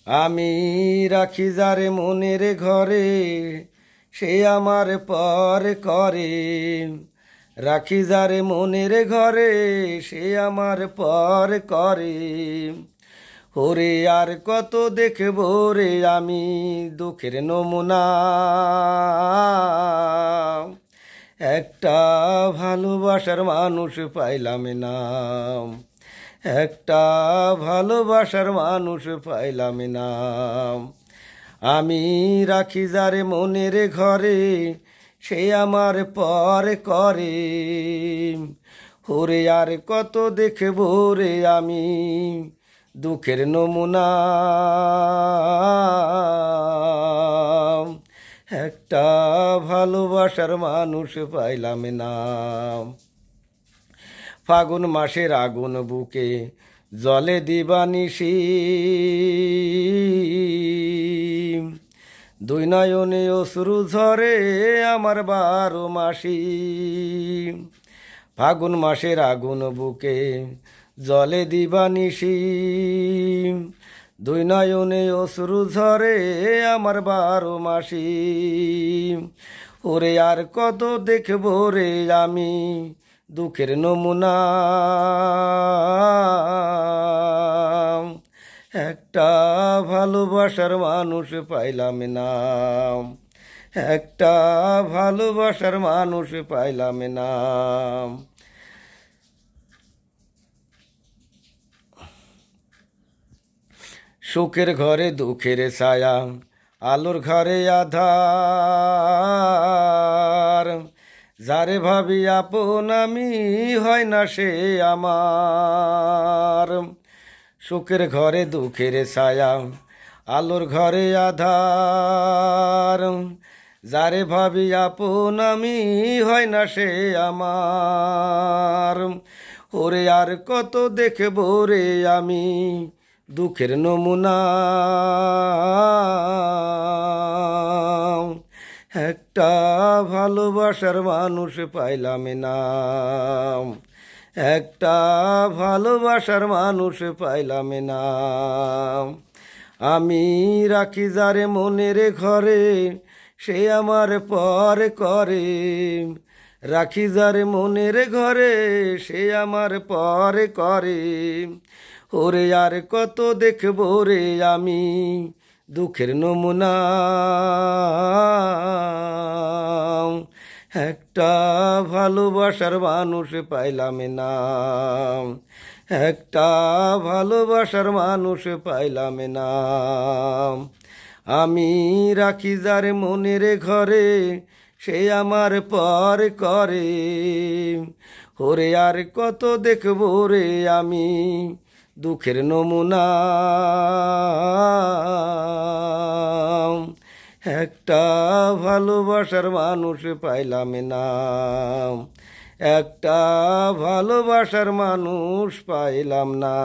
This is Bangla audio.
আমি রাখি যারে মনের ঘরে, সে আমার পর করে। রাখি যারে মনের ঘরে, সে আমার পর করে। ওরে আর কত দেখব রে আমি দুঃখের নমুনা। একটা ভালোবাসার মানুষ পাইলাম না, একটা ভালোবাসার মানুষ পাইলাম না। আমি রাখি যারে মনের ঘরে, সে আমার পর করে। ওরে আর কত দেখব রে আমি দুঃখের নমুনা। একটা ভালোবাসার মানুষ পাইলাম না। ফাগুন মাসের আগুন বুকে জলে দিবানিশি, দুই নয়নে অশ্রু ঝরে আমার 12 মাসি। ফাগুন মাসের আগুন বুকে জলে দিবানিশি, দুই নয়নে অশ্রু ঝরে আমার 12 মাসি। ওরে আর কত দেখব রে আমি দুঃখের নমুনা। একটা ভালোবাসার মানুষ পাইলাম না, একটা ভালোবাসার মানুষ পাইলাম না। সুখের ঘরে দুঃখের ছায়া, আলোর ঘরে আধার। যারে ভাবি আপন আমি, হয় না সে আমার। সুখের ঘরে দুঃখের ছায়া, আলোর ঘরে আধার। যারে ভাবি আপন আমি, হয় না সে আমার। ওরে আর কত দেখব রে আমি দুঃখের নমুনা। একটা ভালোবাসার মানুষ পাইলাম না, একটা ভালোবাসার মানুষ পাইলাম না। আমি রাখি যারে মনের ঘরে, সে আমার পর করে। রাখি যারে মনের ঘরে, সে আমার পর করে। ওরে আর কত দেখব রে আমি দুঃখের নমুনা। একটা ভালোবাসার মানুষ পাইলাম না, একটা ভালোবাসার মানুষ পাইলাম না। আমি রাখি যারে মনের ঘরে, সে আমার পর করে। ওরে আর কত দেখব রে আমি দুঃখের নমুনা। একটা ভালোবাসার মানুষ পাইলাম না, একটা ভালোবাসার মানুষ পাইলাম না।